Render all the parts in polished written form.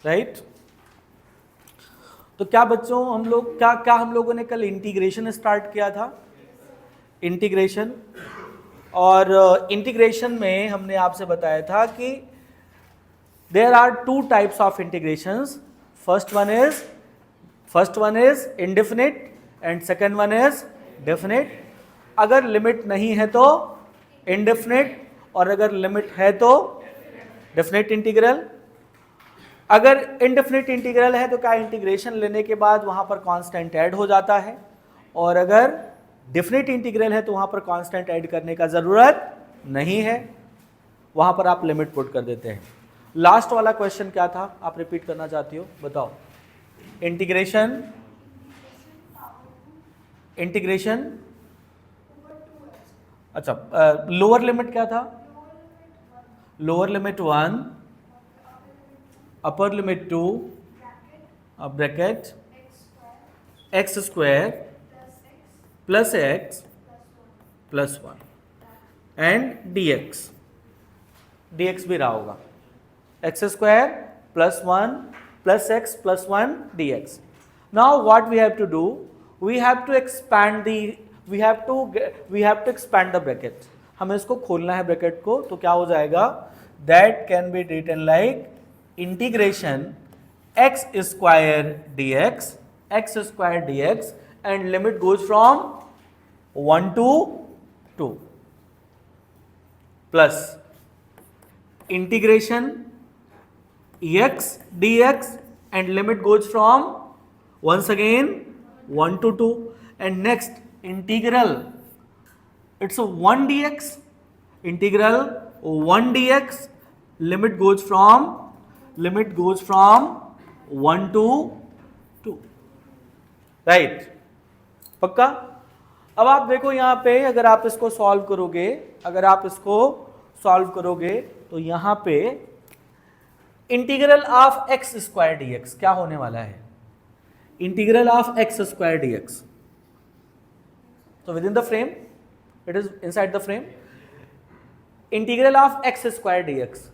Right. तो क्या बच्चों हम लोग क्या क्या हम लोगों ने कल इंटीग्रेशन स्टार्ट किया था, इंटीग्रेशन। और इंटीग्रेशन में हमने आपसे बताया था कि there are two types of integrations. First one is indefinite and second one is definite. अगर लिमिट नहीं है तो इनडेफिनिट, और अगर लिमिट है तो डेफिनिट इंटीग्रल। अगर इनडेफिनिट इंटीग्रल है तो क्या इंटीग्रेशन लेने के बाद वहां पर कांस्टेंट ऐड हो जाता है, और अगर डेफिनिट इंटीग्रल है तो वहां पर कांस्टेंट ऐड करने का जरूरत नहीं है, वहां पर आप लिमिट पुट कर देते हैं। लास्ट वाला क्वेश्चन क्या था, आप रिपीट करना चाहती हो, बताओ। इंटीग्रेशन अच्छा, लोअर लिमिट क्या था? Lower limit 1, upper limit 2, bracket x square plus x plus 1 and dx भी रहा होगा, x square plus 1 plus x plus 1 dx. Now what we have to do, we have to expand the bracket. हमें इसको खोलना है bracket को, तो क्या हो जाएगा, that can be written like integration x square dx and limit goes from 1 to 2 plus integration x dx and limit goes from once again 1 to 2, and next integral, it's a 1 dx, integral 1 dx, limit goes from 1 to 2, right. पक्का? अब आप देखो यहां पे, अगर आप इसको solve करोगे तो यहां पे integral of x square d x क्या होने वाला है, integral of x square d x. तो within the frame, it is inside the frame, integral of x square d x,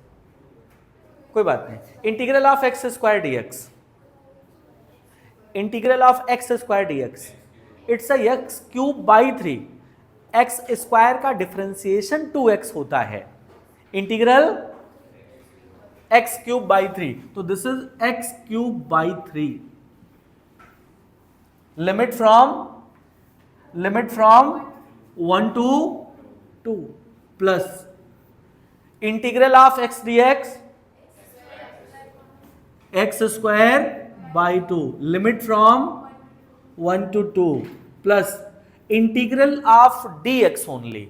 कोई बात नहीं, integral of x square d x, integral of x square d x, it's a x cube by 3। X square का differentiation 2x होता है, integral x cube by 3, तो this is x cube by 3, limit from 1 to 2 plus integral of x dx x square by 2, limit from 1 to 2 plus integral of dx only,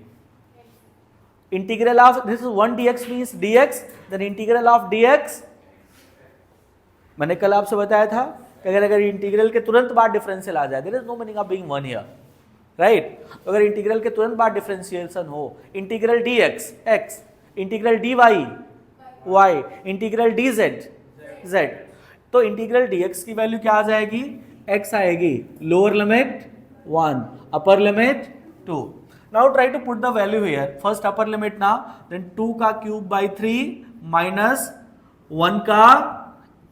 integral of this is 1 dx means dx, then integral of dx, मैंने कल आपसे बताया था कि अगर integral के तुरंत बाद डिफरेंशियल आ जाए, there is no meaning of being 1 here, right. तो अगर इंटीग्रल के तुरंत बाद डिफरेंशिएशन हो, integral dx x, integral dy y, integral dz z, तो इंटीग्रल dx की वैल्यू क्या आ जाएगी, x आएगी, lower limit 1, upper limit 2। Now try to put the value here, first upper limit ना, देन 2 का क्यूब बाई 3 माइनस 1 का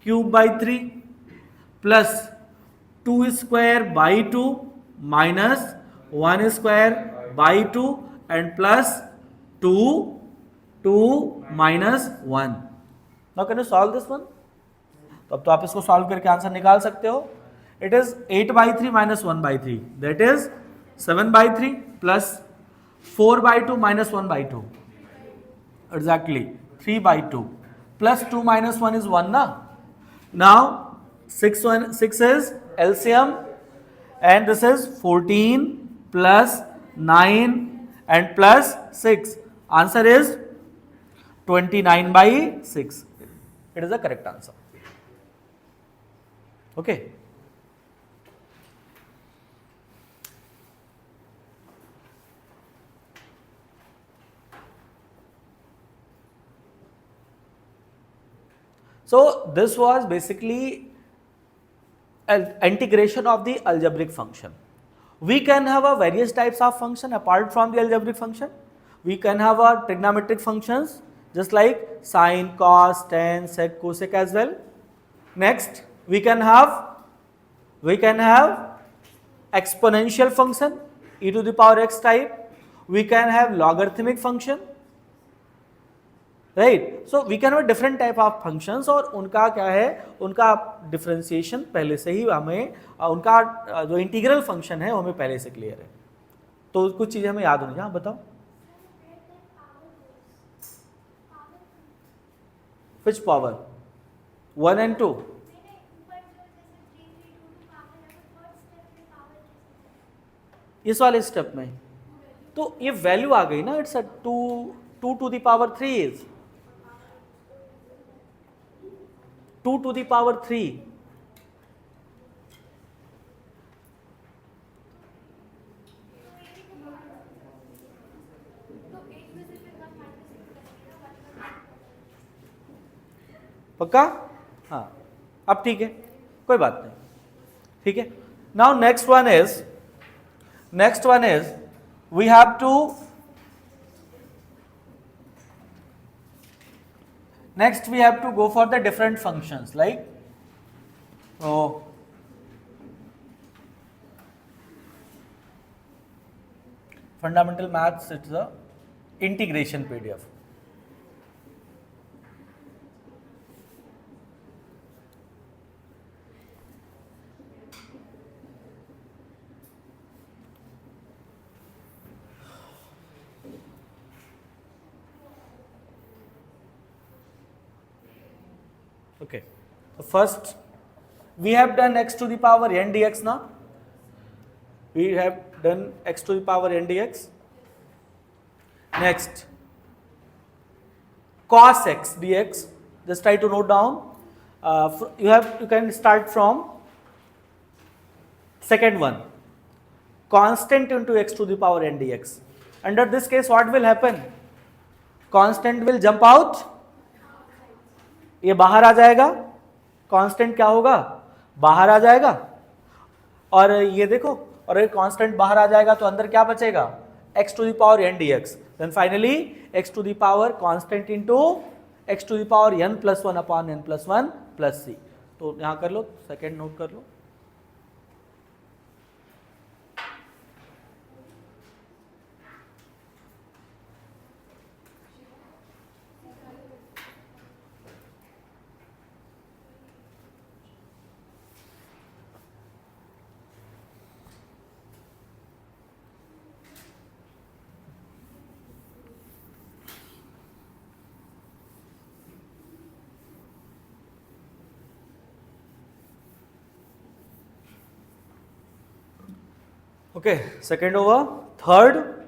cube by 3 plus 2 square by 2 minus 1 square by 2 and plus 2 minus 1। Now can you solve this one? तो अब तो आप इसको solve करके answer निकाल सकते हो। It is 8/3 minus 1/3, that is 7/3 plus 4/2 minus 1/2, exactly 3/2 plus 2 minus 1 is 1 ना। Now 6 is LCM and this is 14 plus 9 and plus 6, answer is 29/6, it is the correct answer. Okay. So this was basically an integration of the algebraic function. We can have a various types of function apart from the algebraic function. We can have a trigonometric functions just like sine, cos, tan, sec, cosec as well. Next, we can have exponential function e to the power x type. We can have logarithmic function, right. So we can have different type of functions और उनका क्या है, उनका differentiation पहले से ही हमें, उनका जो इंटीग्रल फंक्शन है वो हमें पहले से क्लियर है. तो कुछ चीजें हमें याद होनी चाहिए. हाँ बताओ. Which power 1 and 2? इस वाले स्टेप में तो ये वैल्यू आ गई ना. It's a 2 to the power 3 is 2 to the power 3. पक्का? हाँ, अब ठीक है, कोई बात नहीं. ठीक है. Now next one is we have to go for the different functions like fundamental maths. It's the integration PDF. Okay, so first we have done x to the power n dx. Now we have done x to the power n dx. Next, cos x dx. Just try to note down. You can start from second one, constant into x to the power n dx. Under this case, what will happen? Constant will jump out. ये बाहर आ जाएगा. Constant क्या होगा? बाहर आ जाएगा. और ये देखो, और ये कांस्टेंट बाहर आ जाएगा तो अंदर क्या बचेगा? x to the power n dx. Then finally x to the power constant into x to the power n plus 1 upon n plus 1 plus c. तो यहां कर लो, सेकेंड नोट कर लो. Okay, second over. Third,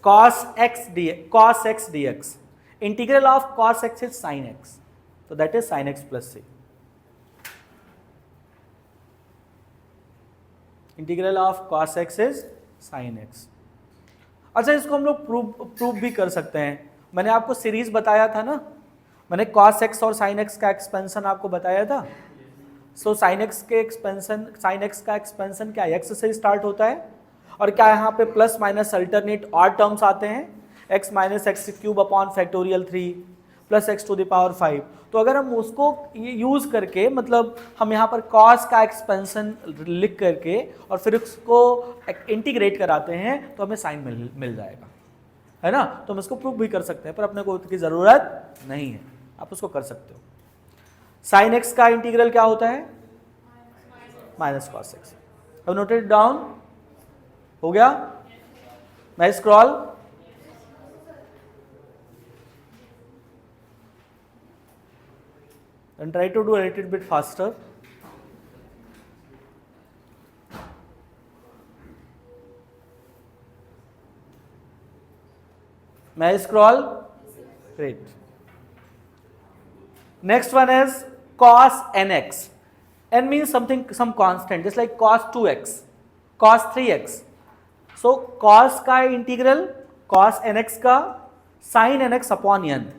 cos x dx. Integral of cos x is sin x. So that is sin x plus c. Integral of cos x is sin x. अच्छा, इसको हम लोग prove भी कर सकते हैं. मैंने आपको सीरीज बताया था ना, मैंने cos x और sin x का एक्सपेंशन आपको बताया था. सो sin x का एक्सपेंशन क्या x से स्टार्ट होता है, और क्या यहाँ पे प्लस माइनस अल्टरनेट और टर्म्स आते हैं, x minus x cube upon factorial 3 plus x to the power 5. तो अगर हम उसको यूज करके, मतलब हम यहाँ पर cos का एक्सपेंशन लिख करके और फिर उसको इंटीग्रेट कराते हैं तो हमें साइन मिल जाएगा, है ना. तो हम इसको प्रूव भी कर सकते हैं, पर अपने को उसकी जरूरत नहीं है. आप उसको कर सकते हो. साइन एक्स का इंटीग्रल क्या होता है? Minus cos x. अब नोटेड डाउन हो गया. मैं scroll and try to do a little bit faster. मैं scroll. Great. Next one is cos nx. N means some constant, just like cos 2x, cos 3x. So cos का integral cos nx का sin nx upon n.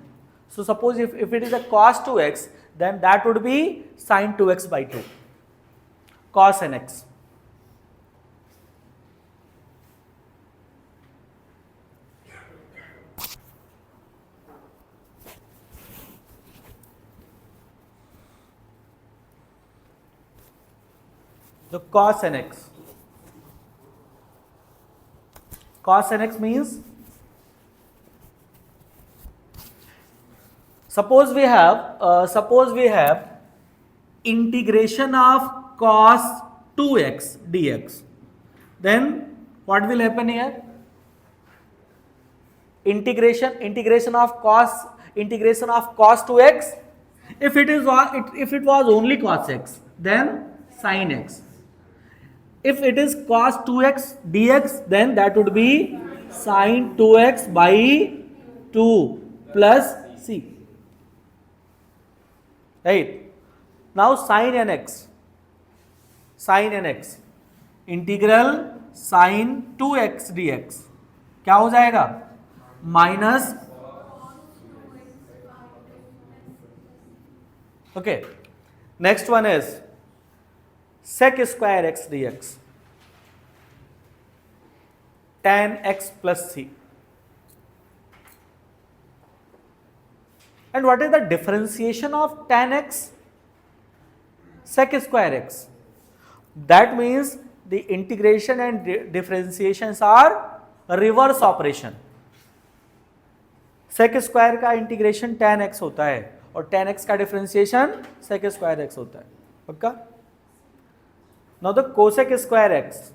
So suppose if it is a cos 2x, then that would be sin 2x by 2, cos nx. So cos nx. Cos nx means, suppose we have integration of cos 2x dx. Then what will happen here? Integration of cos 2x. If it was only cos x, then sin x. If it is cos 2x dx, then that would be sin 2x by 2 plus c. Right? Now sin nx. Integral sin 2x dx क्या हो जाएगा? Minus, okay, next one is sec square x dx, tan x plus c. And what is the differentiation of tan x? Sec square x. That means the integration and differentiations are reverse operation. Sec square का integration tan x होता है और tan x का differentiation sec square x होता है. पक्का? Now the cosec square x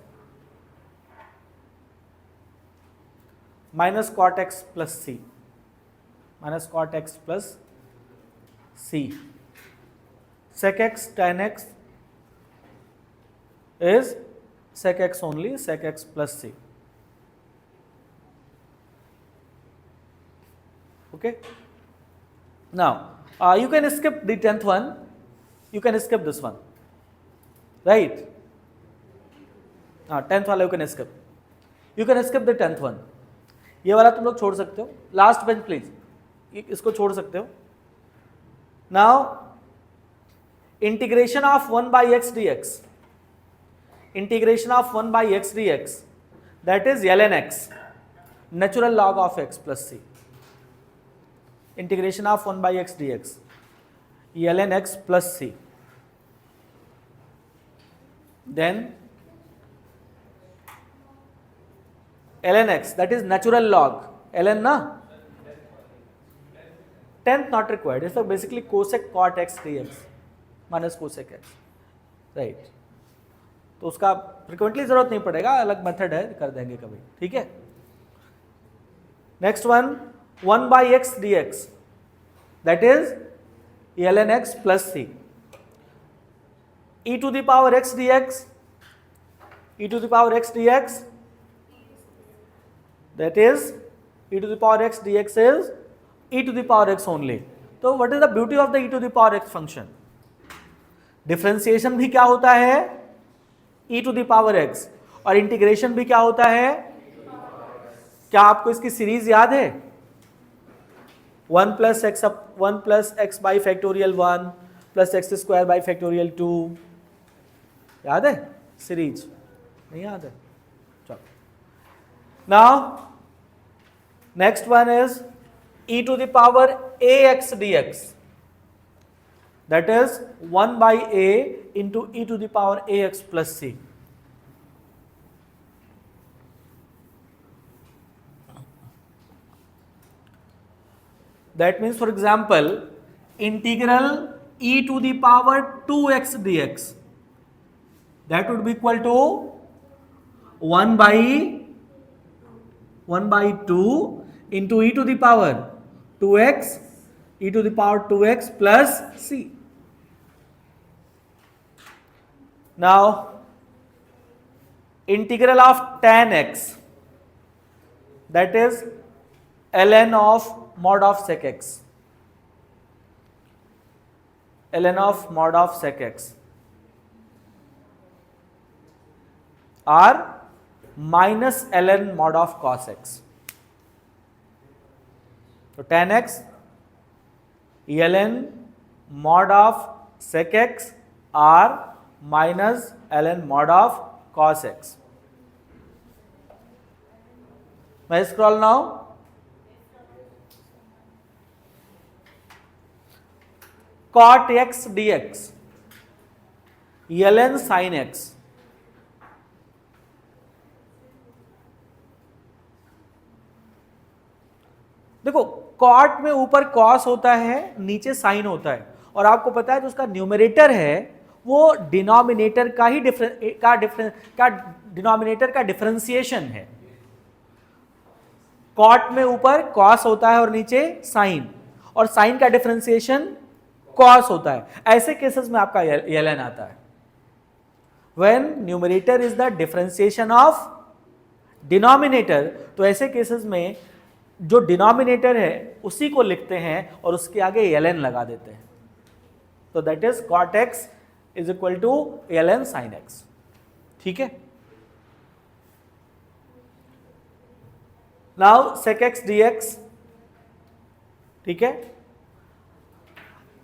minus cot x plus c. Minus cot x plus c. Sec x tan x is sec x only, sec x plus c. Okay. Now you can skip the 10th one. You can skip this one, right? 10th वाला you can skip. You can skip the 10th one. ये वाला तुम लोग छोड़ सकते हो. Last bench please. इसको छोड़ सकते हो. Now integration of 1 by x dx. Integration of 1 by x dx. That is ln x. Natural log of x plus c. Integration of 1 by x dx. ln x plus c. Then ln x, that is natural log. ln na? 10th not required. It's basically cosec cot x dx minus cosec x. Right. तो उसका frequently जरूरत नहीं पड़ेगा, अलग method है, कर देंगे कभी. ठीक है. Next one 1 by x dx, that is ln x plus c. E to the power x dx, e to the power x dx, that is e to the power x dx is e to the power x only. तो what is the beauty of the e to the power x function? Differentiation भी क्या होता है? e to the power x. और integration भी क्या होता है? क्या आपको इसकी सीरीज याद है? 1 plus x by factorial 1 plus x square by factorial 2. याद है सीरीज? नहीं याद है? चलो. Now next one is e to the power ax dx, that is 1 by a into e to the power ax plus c. That means, for example, integral e to the power 2x dx, that would be equal to 1 by 2 into e to the power 2x, e to the power 2x plus c. Now integral of tan x, that is ln of mod of sec x, ln of mod of sec x, or minus ln mod of cos x. So tan x ln mod of sec x or minus ln mod of cos x. May I scroll now? Cot x dx ln sin x. देखो cot में ऊपर cos होता है, नीचे sign होता है, और आपको पता है जो उसका न्यूमरेटर है वो डिनोमिनेटर का ही डिनोमिनेटर का डिफरेंशिएशन है। कॉट में ऊपर कॉस होता है और नीचे साइन, और साइन का डिफरेंशिएशन कॉस होता है। ऐसे केसेस में आपका ln आता है। When numerator is the differentiation of denominator, तो ऐसे केसेस में जो डिनोमिनेटर है उसी को लिखते हैं और उसके आगे ln लगा देते हैं। तो that is cot x is equal to ln sin x। ठीक है, नाउ sec x dx। ठीक है,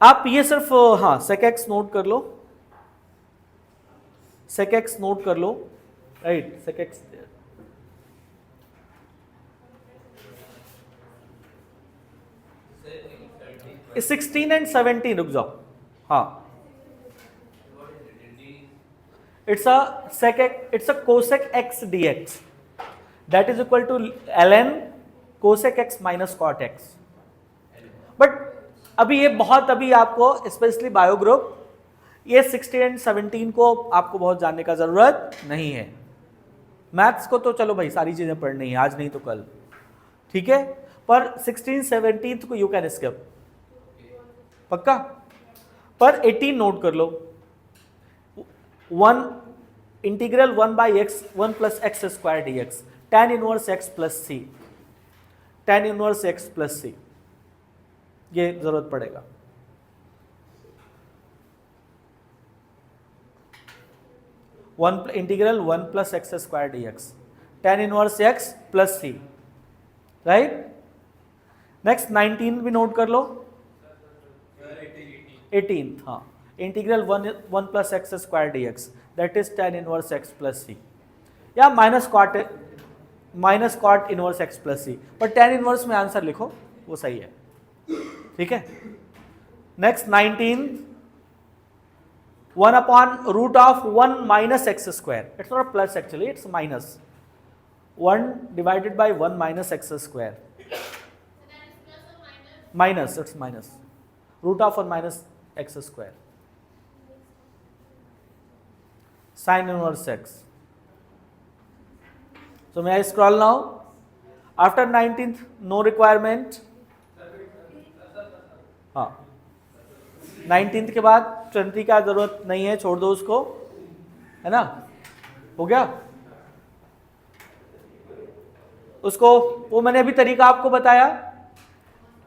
आप ये सिर्फ हाँ sec x नोट कर लो, sec x नोट कर लो, राइट। sec x 16 and 17, रुक जाओ, हाँ it's a cosec x dx that is equal to ln cosec x minus cot x। But अभी ये बहुत, अभी आपको स्पेशली बायो ग्रुप ये 16 and 17 को आपको बहुत जानने का जरूरत नहीं है। मैथ्स को तो चलो भाई सारी चीजें पढ़नी है, आज नहीं तो कल, ठीक है। पर 16 17 को यू कैन स्किप, पक्का। पर 18 नोट कर लो, 1 integral 1 by x 1 plus x square d x, tan inverse x plus c, tan inverse x plus c, ये जरूरत पड़ेगा। Integral 1 plus x square d x, tan inverse x plus c, right. Next 19 भी note कर लो, 18, हाँ, integral 1 plus x square d x that is tan inverse x plus c, या minus cot inverse x plus सी, पर tan inverse में answer लिखो, वो सही है, ठीक है। Next 19, 1 upon root of 1 minus x square, it's not plus actually, it's minus, 1 divided by 1 minus x square, minus, it's minus, root of 1 minus x square, sin inverse x। So may I scroll now? After 19th, no requirement। हाँ, 19th के बाद 20 का जरूरत नहीं है, छोड़ दो उसको, है ना, हो गया उसको। वो मैंने अभी तरीका आपको बताया,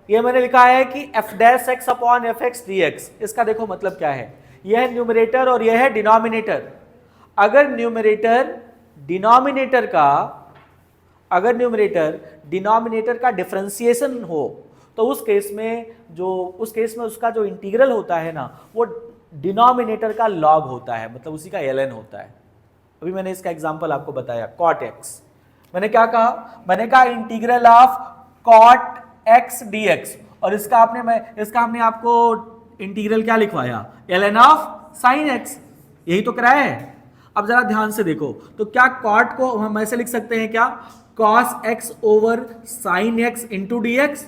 ये मैंने लिखा है कि f dash x upon F x d x. इसका देखो मतलब क्या है, यह है न्यूमरेटर और यह है डिनोमिनेटर। अगर न्यूमरेटर डिनोमिनेटर का डिफरेंशिएशन हो तो उस केस में उसका जो इंटीग्रल होता है ना, वो डिनोमिनेटर का लॉग होता है, मतलब उसी का ln होता है। अभी मैंने इसका एग्जांपल आपको बताया, cot x। मैंने क्या कहा, मैंने कहा integral of cot x dx, और इसका हमने आपको इंटीग्रल क्या लिखवाया, ln ऑफ sin x, यही तो कराया है। अब जरा ध्यान से देखो, तो क्या कॉट को हम ऐसे लिख सकते हैं क्या, cos x over sin x into D x.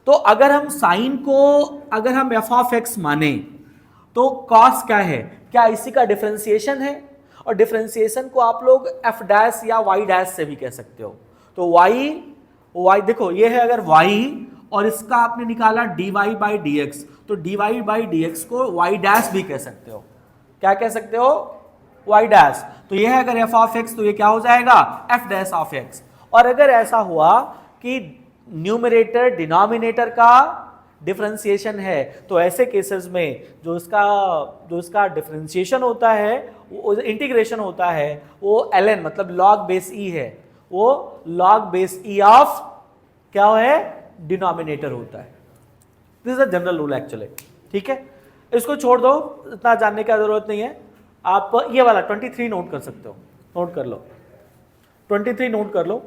तो अगर हम साइन को अगर हम f ऑफ x माने तो cos क्या है, क्या इसी का डिफरेंशिएशन है, और डिफरेंशिएशन को आप लोग f डैश या y डैश से भी कह सकते हो। तो y देखो, ये है अगर y और इसका आपने निकाला dy बाई डी एक्स, तो dy बाई डी एक्स को y डैश भी कह सकते हो। क्या कह सकते हो, y डैश। तो ये है अगर f ऑफ x, तो ये क्या हो जाएगा, f डैश ऑफ x। और अगर ऐसा हुआ कि न्यूमरेटर डिनोमिनेटर का डिफरेंशिएशन है, तो ऐसे केसेस में जो इसका डिफरेंशिएशन होता है, वो इंटीग्रेशन होता है, वो ln मतलब log बेस e है, वो log बेस e ऑफ क्या है, डिनोमिनेटर होता है। This is a general rule actually, ठीक है। इसको छोड़ दो, इतना जानने की जरूरत नहीं है। आप ये वाला 23 नोट कर सकते हो, नोट कर लो, 23 नोट कर लो।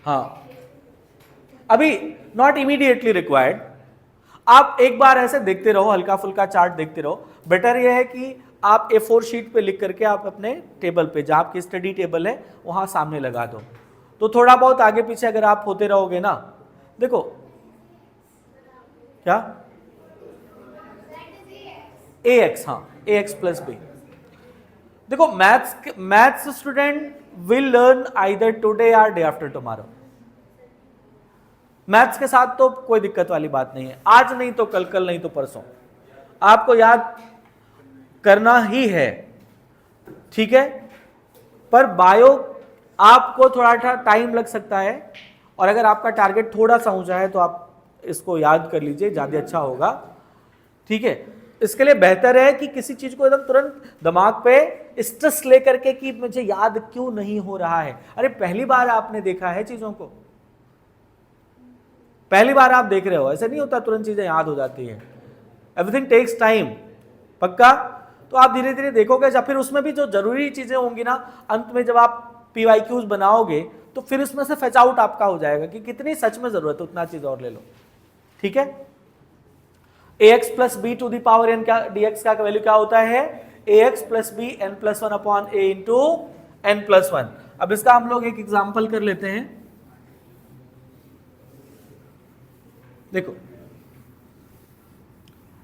हाँ, अभी नॉट इमीडिएटली रिक्वायर्ड, आप एक बार ऐसे देखते रहो, हल्का फुल्का चार्ट देखते रहो। बेटर ये है कि आप A4 शीट पे लिख करके आप अपने टेबल पे, जहाँ आपकी स्टडी टेबल है वहाँ सामने लगा दो। तो थोड़ा बहुत आगे पीछे अगर आप होते रहोगे ना, देखो क्या ax, हाँ ax प्लस बी। देखो maths student will learn either today और डे आफ्टर टुमारो। मैथ्स के साथ तो कोई दिक्कत वाली बात नहीं है, आज नहीं तो कल, कल नहीं तो परसों आपको याद करना ही है, ठीक है। पर बायो आपको थोड़ा सा टाइम लग सकता है, और अगर आपका टारगेट थोड़ा सा ऊंचा है तो आप इसको याद कर लीजिए, ज्यादा अच्छा होगा, ठीक है। इसके लिए बेहतर है कि किसी चीज को एकदम तुरंत दिमाग पे स्ट्रेस लेकर के कि मुझे याद क्यों नहीं हो रहा है। अरे पहली बार आपने देखा है चीजों को, पहली बार आप देख रहे हो, ऐसा नहीं होता तुरंत चीजें याद हो जाती है। एवरीथिंग टेक्स टाइम, पक्का। तो आप धीरे धीरे देखोगे, जब फिर उसमें भी जो जरूरी चीजें होंगी ना, अंत में जब आप PYQs बनाओगे तो फिर उसमें से फेच आउट आपका हो जाएगा कि कितनी सच में जरूरत है, उतना चीज और ले लो, ठीक है। ax plus b to the power n, क्या dx का वैल्यू क्या होता है, ax plus b n plus one upon a into n plus one. अब इसका हम लोग एक एग्जाम्पल कर लेते हैं। देखो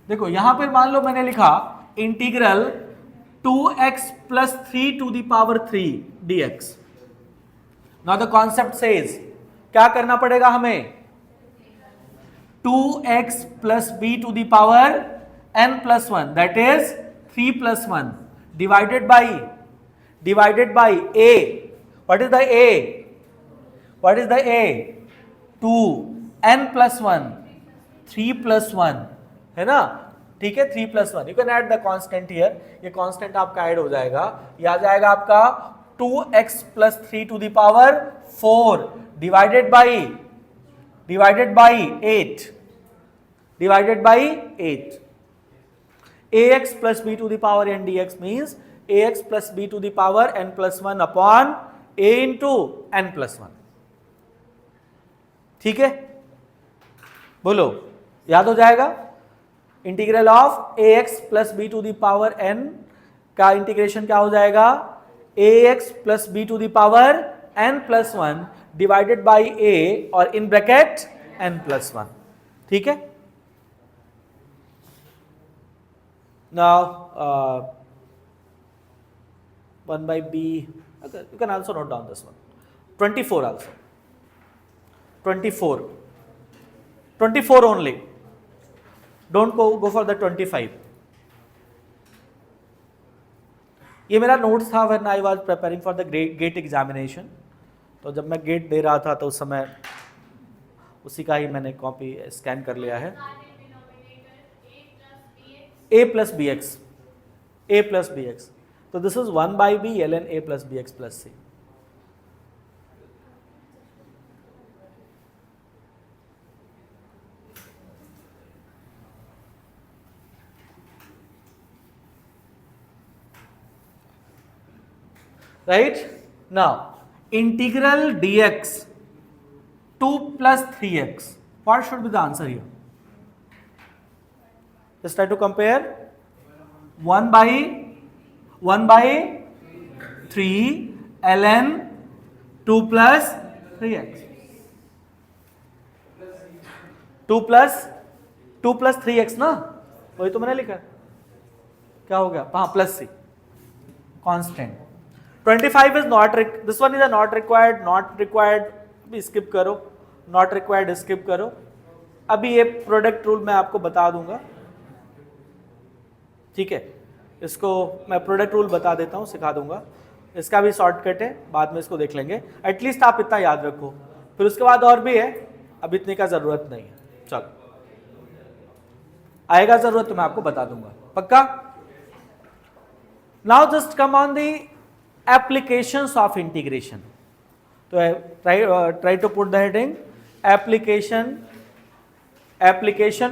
देखो यहां पर मान लो मैंने लिखा integral 2x plus 3 to the power 3 dx। Now the concept says क्या करना पड़ेगा हमें, 2x plus b to the power n plus one, that is 3 plus one, divided by a। What is the a, what is the a, 2n plus one, 3 plus one, है ना, ठीक है, 3 plus one. You can add the constant here, ये constant आपका add हो जाएगा, ये आ जाएगा आपका 2x plus 3 to the power 4 divided by 8, divided by 8। ax plus b to the power n dx means ax plus b to the power n plus one upon a into n plus one, ठीक है। बोलो, याद हो जाएगा। Integral of ax plus b to the power n का integration क्या हो जाएगा, ax plus b to the power n plus one divided by a और in bracket n plus one, ठीक है। Now 1 by b, you can also note down this one, 24 also, 24 only, don't go for the 25। ये मेरा notes था when I was preparing for the GATE examination. तो जब मैं gate दे रहा था तो उस समय उसी का ही मैंने कॉपी स्कैन कर लिया है। a प्लस बी एक्स, तो this is 1 by b ln a plus b x plus c। right now integral dx 2 plus 3x, what should be the answer here? Just try to compare 1 by 3 ln 2 plus 3x, 2 plus 3x ना, वही तो मैंने लिखा, क्या हो गया, हाँ plus c constant. 25 is not, this one is a not required भी स्किप करो, not required स्किप करो। अभी ये प्रोडक्ट रूल मैं आपको बता दूंगा, ठीक है, इसको मैं प्रोडक्ट रूल बता देता हूँ, सिखा दूंगा, इसका भी शॉर्टकट है, बाद में इसको देख लेंगे। एटलीस्ट आप इतना याद रखो, फिर उसके बाद और भी है, अब इतने का जरूरत नहीं है। चलो, आएगा जरूरत तो मैं आपको बता दूंगा, पक्का। Now just come on the applications of integration, so try to put the heading application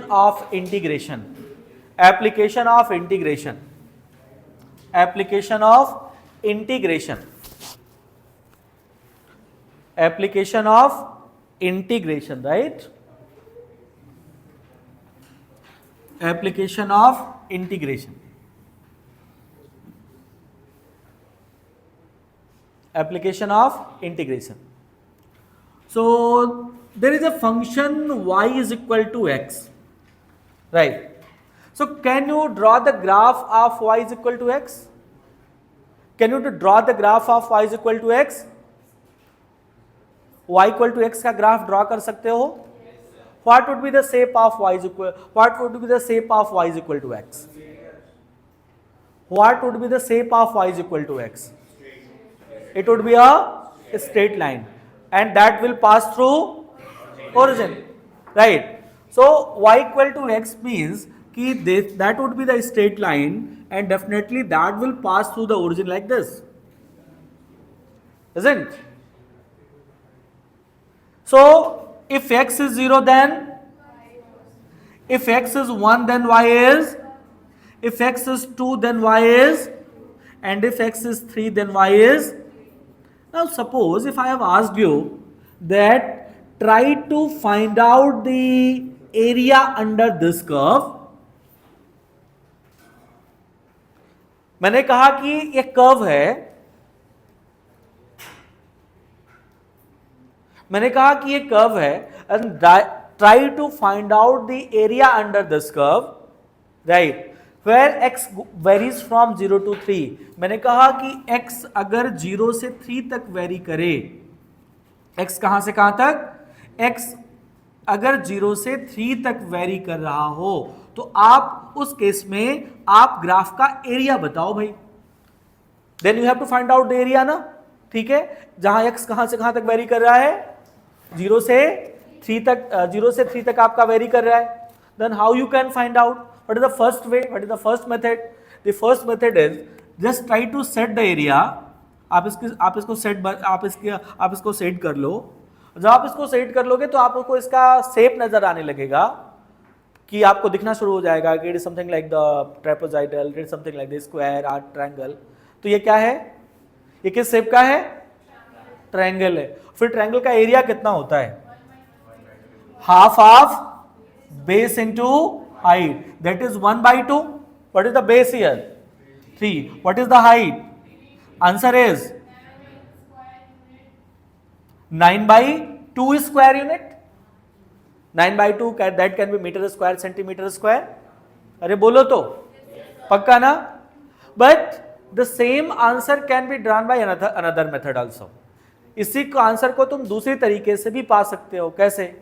of integration, application of integration, application of integration, application of integration, right, application of integration, application of integration। So there is a function y is equal to x, right? So can you draw the graph of y is equal to x? Can you draw the graph of y is equal to x? y equal to x का graph draw कर सकते हो? What would be the shape of y is equal? What would be the shape of y is equal to x? What would be the shape of y is equal to x? It would be a straight line, and that will pass through origin, right? So y equal to x means कि that would be the straight line, and definitely that will pass through the origin like this, isn't it? So if x is 0, then if x is 1, then y is, if x is 2, then y is, and if x is 3, then y is. Now suppose if I have asked you that try to find out the area under this curve. मैंने कहा कि ये curve है, मैंने कहा कि ये curve है, and try to find out the area under this curve, right, where x varies from 0 to 3. मैंने कहा कि x अगर 0 से 3 तक वेरी करे, x कहां से कहां तक, x अगर 0 से 3 तक वेरी कर रहा हो, तो आप उस केस में आप ग्राफ का एरिया बताओ भाई. Then you have to find out the area ना, ठीक है, जहां x कहां से कहां तक वेरी कर रहा है, 0 से 3 तक, 0 से 3 तक आपका वेरी कर रहा है. Then how you can find out, what is the first way, what is the first method? The first method is just try to set the area. आप इसको सेट कर लो. जब आप इसको सेट कर लोगे तो आपको इसका शेप नजर आने लगेगा, कि आपको दिखना शुरू हो जाएगा कि it is something like the trapezoidal, it is something like the square और ट्रायंगल. तो ये क्या है, ये किस शेप का है, ट्रायंगल है. फिर ट्रायंगल का एरिया कितना होता है, half of base into height, that is 1/2. What is the base here, 3. What is the height, answer is 9/2 square unit. 9/2 that can be meter square, centimeter square. अरे बोलो तो, पक्का ना? But the same answer can be drawn by another method also. इसी को answer को तुम दूसरी तरीके से भी पा सकते हो. कैसे?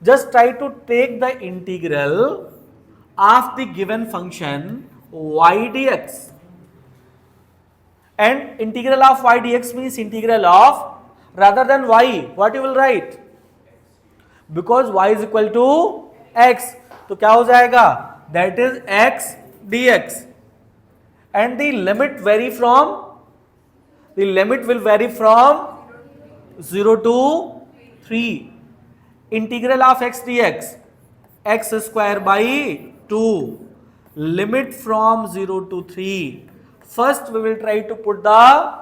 Just try to take the integral of the given function y dx, and integral of y dx means integral of, rather than y, what you will write? Because y is equal to x, तो क्या हो जाएगा, that is x dx, and the limit will vary from 0 to 3. Integral of x dx, x square by 2, limit from 0 to 3. First we will try to put the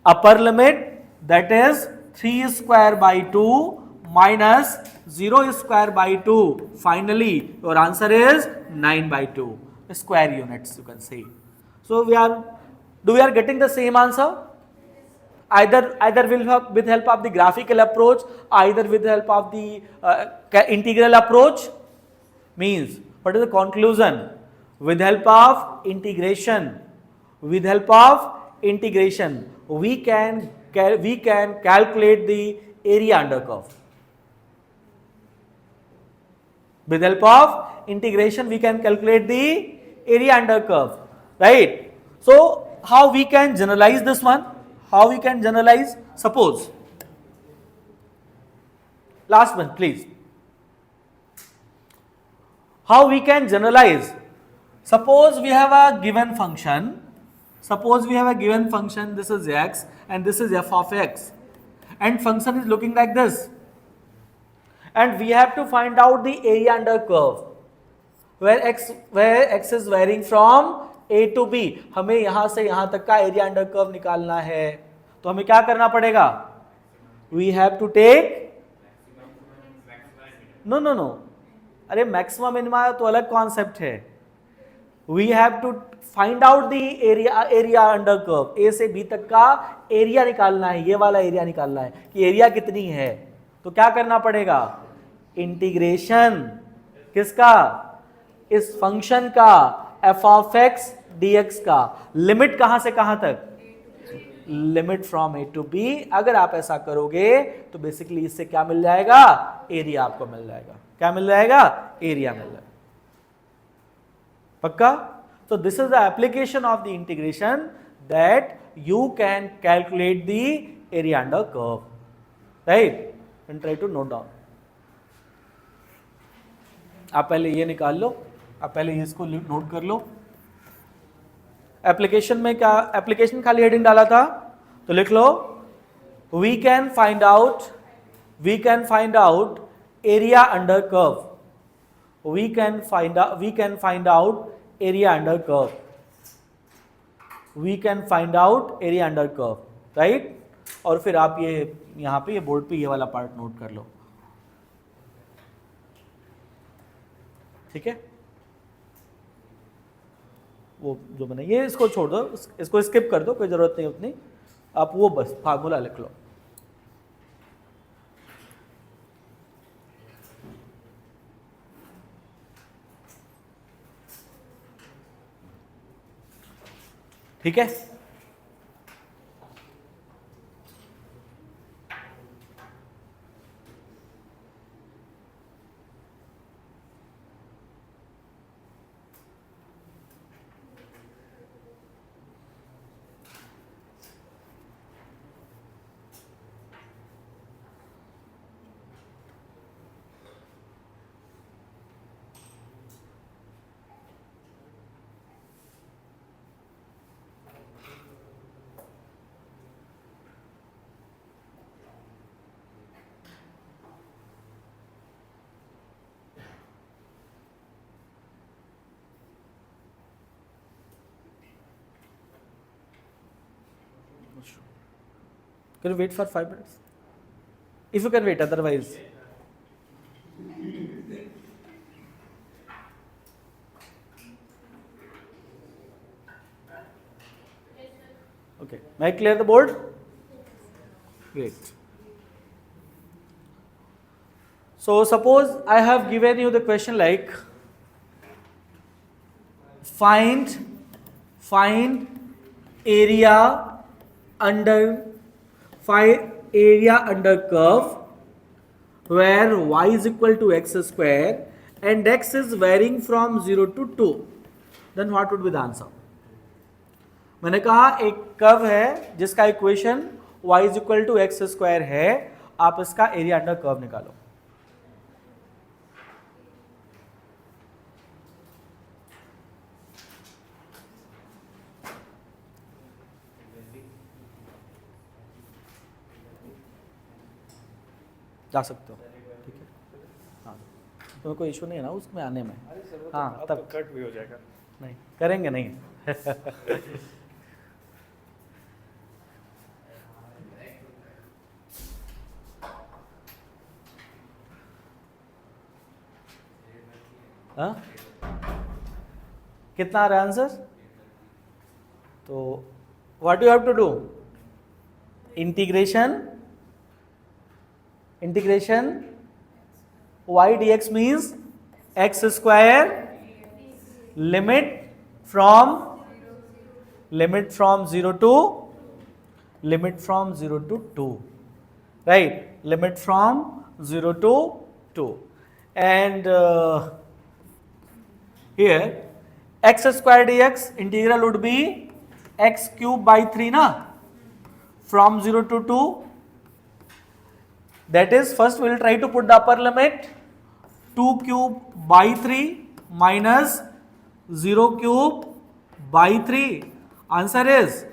upper limit, that is 3 square by 2 minus 0 square by 2. Finally your answer is 9/2 square units, you can say. So we are getting the same answer, either with help of the graphical approach, either with the help of the integral approach. Means what is the conclusion? With help of integration, we can calculate the area under curve. With help of integration we can calculate the area under curve, right? So how we can generalize this one? How we can generalize? Suppose, last one please. How we can generalize? Suppose we have a given function. This is x and this is f of x, and function is looking like this, and we have to find out the area under curve where x is varying from a to b. हमें यहां से यहां तक का area under curve निकालना है, तो हमें क्या करना पड़ेगा? We have to take, no, अरे मैक्सिमम मिनिमा तो अलग कॉन्सेप्ट है. We have to find out the area under curve, a से बी तक का एरिया निकालना है, ये वाला एरिया निकालना है कि एरिया कितनी है। तो क्या करना पड़ेगा, इंटीग्रेशन किसका, इस फंक्शन का f of x d x का, लिमिट कहां से कहां तक, limit from a to b. अगर आप ऐसा करोगे तो बेसिकली इससे क्या मिल जाएगा, एरिया आपको मिल जाएगा। क्या मिल जाएगा, एरिया मिल जाएगा। पक्का। So this is the application of the integration, that you can calculate the area under curve, right? And try to note down. आप पहले ये निकाल लो, आप पहले इसको नोट कर लो। एप्लीकेशन में क्या, एप्लीकेशन खाली हेडिंग डाला था तो लिख लो, we can find out area under curve. We can find out area under curve. We can find out area under curve, right? और फिर आप ये यहाँ पे ये बोर्ड पे ये वाला पार्ट नोट कर लो, ठीक है। वो जो बना ये इसको छोड़ दो, इसको स्किप कर दो, कोई जरूरत नहीं उतनी। आप वो बस फार्मूला लिख लो। ठीक है। Can you wait for 5 minutes? If you can wait, otherwise. Okay. May I clear the board? Great. So suppose I have given you the question like, find area under curve where y is equal to x square and x is varying from 0 to 2, then what would be the answer? मैंने कहा एक curve है जिसका equation y is equal to x square है, आप इसका area under curve निकालो। जा सकते हो, ठीक है। हाँ, तुम्हें कोई इशू नहीं है ना उसमें आने में? हाँ, तब कट भी हो जाएगा। नहीं करेंगे, नहीं हाँ, कितना आ रहा है आंसर? तो what you have to do, integration y dx means x square limit from 0 to 2, right? Limit from 0 to 2, and here x square dx integral would be x cube by 3 na, from 0 to 2. That is, first we will try to put the upper limit, 2 cube by 3 minus 0 cube by 3. Answer is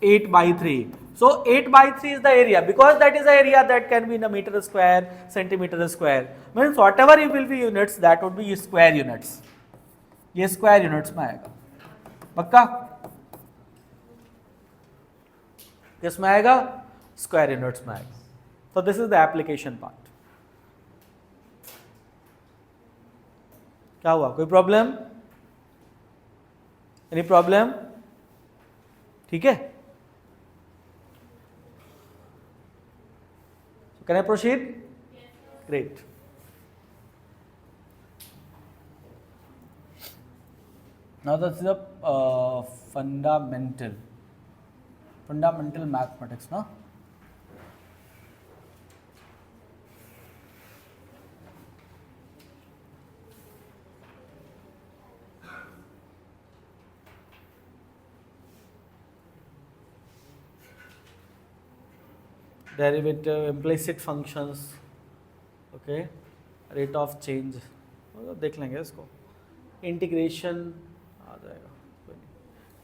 8 by 3. So 8 by 3 is the area, because that is the area that can be in a meter square, centimeter square. Means whatever it will be units, that would be square units. ये square units में आएगा, पक्का? किस में आएगा? Square units में आएगा। So this is the application part. क्या हुआ, कोई प्रॉब्लम? Any problem? ठीक है, can I proceed? Great. Now that's the fundamental mathematics, no? Derivative, implicit functions, okay, rate of change, देख लेंगे इसको. इंटीग्रेशन आ जाएगा,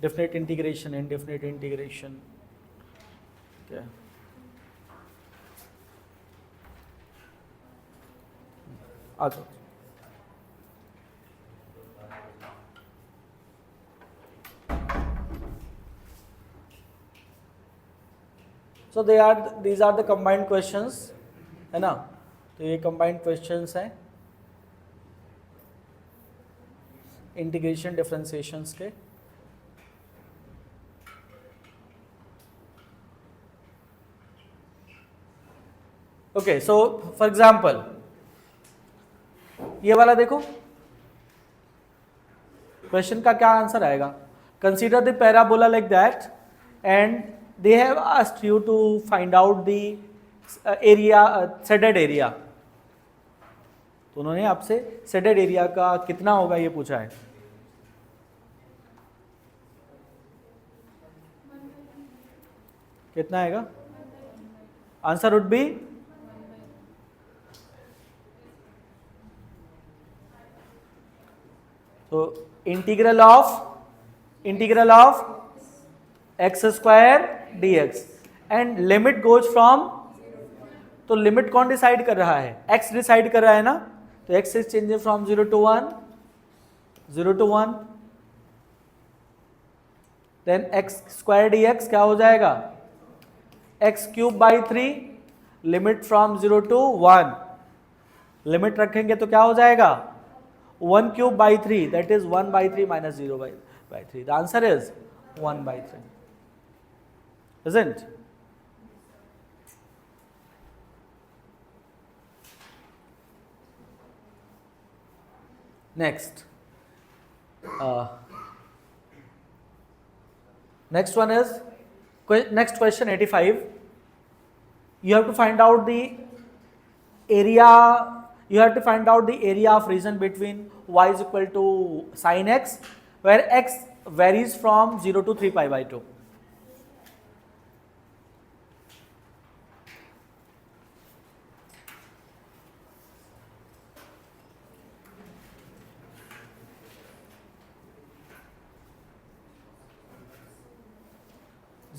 डेफिनेट इंटीग्रेशन, इनडेफिनेट इंटीग्रेशन, क्या आ जाओ. सो these are the combined questions, है ना? तो ये combined questions हैं इंटीग्रेशन डिफरेंशिएशंस के. ओके, सो फॉर एग्जाम्पल ये वाला देखो, क्वेश्चन का क्या आंसर आएगा. Consider the parabola like that and they have asked you to find out the area, shaded area. तो उन्होंने आपसे सेडेड एरिया का कितना होगा ये पूछा है. कितना आएगा? आंसर वुड बी तो integral of x square d x and limit goes from. तो लिमिट कौन डिसाइड कर रहा है? एक्स डिसाइड कर रहा है ना. तो x is changing from 0 to 1, then x square d x क्या हो जाएगा? X cube by 3, limit from 0 to 1, limit रखेंगे तो क्या हो जाएगा? 1 cube by 3, that is 1 by 3 minus 0 by 3. The answer is 1 by 3, isn't? Next, next one is next question 85. You have to find out the area. You have to find out the area of region between y is equal to sin x, where x varies from 0 to 3 pi by 2.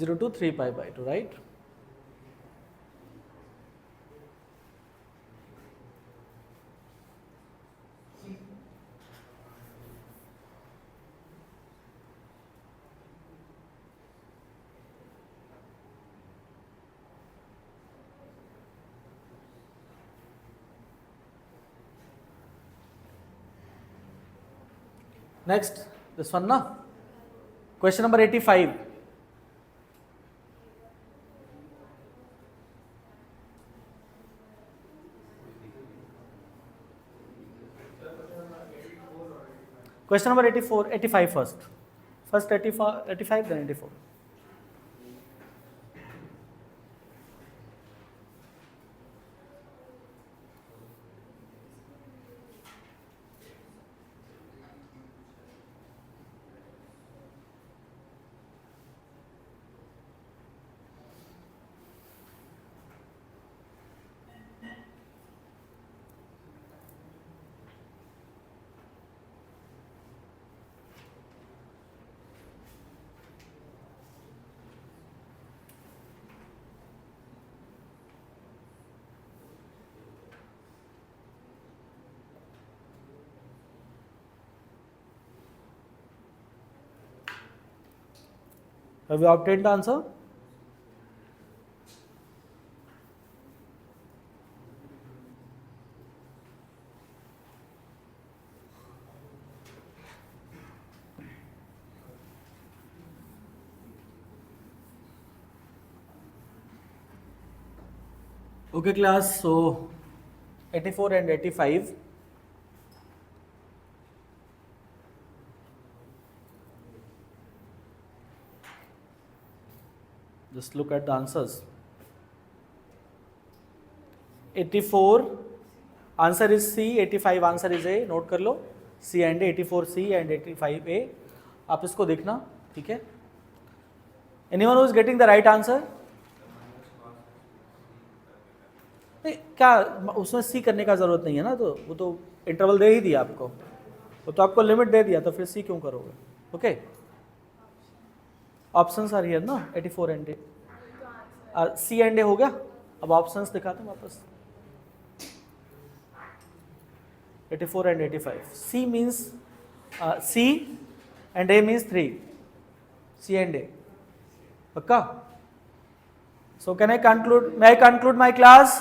Zero to 3 pi by 2, right? Next, this one na, question number 85. Question number 84, 85 first. First 85, then 84. Have you obtained the answer? Okay class, so 84 and 85. Just look at the answers. 84 answer is C, 85 answer is A. Note कर लो C and A, 84 C and 85 A. आप इसको देखना, ठीक है. Anyone who is getting the right answer? नहीं, क्या उसमें सी करने का जरूरत नहीं है ना, तो वो तो इंटरवल दे ही दिया आपको, वो तो आपको लिमिट दे दिया, तो फिर सी क्यों करोगे. ओके, ऑप्शंस आर हियर ना, 84 एंड ए, सी एंड ए हो गया. अब ऑप्शंस दिखाते हैं वापस. 84 and 85. C means C and A means 3. C and A. पक्का? So can I conclude? May I conclude my class?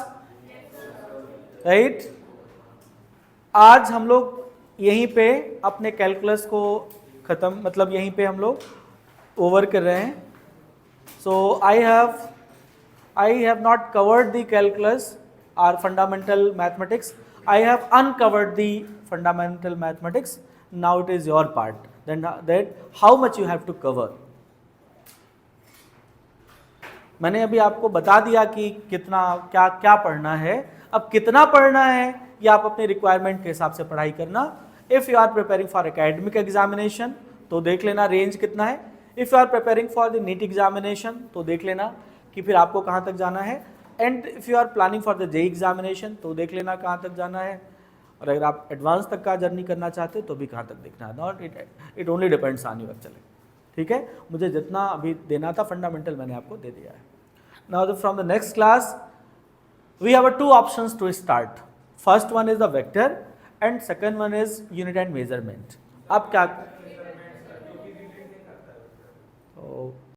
Right? आज हम लोग यहीं पे अपने कैलकुलस को खत्म, मतलब यहीं पे हम लोग ओवर कर रहे हैं. So I have not covered the calculus or fundamental mathematics. I have uncovered the fundamental mathematics. Now it is your part. Then that how much you have to cover. मैंने अभी आपको बता दिया कि कितना क्या क्या पढ़ना है. अब कितना पढ़ना है ये आप अपने रिक्वायरमेंट के हिसाब से पढ़ाई करना. If you are preparing for academic examination तो देख लेना रेंज कितना है. If you are preparing for the NEET examination तो देख लेना कि फिर आपको कहाँ तक जाना है. And if you are planning for the JEE examination तो देख लेना कहाँ तक जाना है. और अगर आप एडवांस तक का जर्नी करना चाहते हो तो भी कहाँ तक देखना है. Not it only depends on you actually. ठीक है, मुझे जितना अभी देना था फंडामेंटल मैंने आपको दे दिया है. Now from the next class we have 2 options to start. First one is the vector and second one is unit and measurement. अब क्या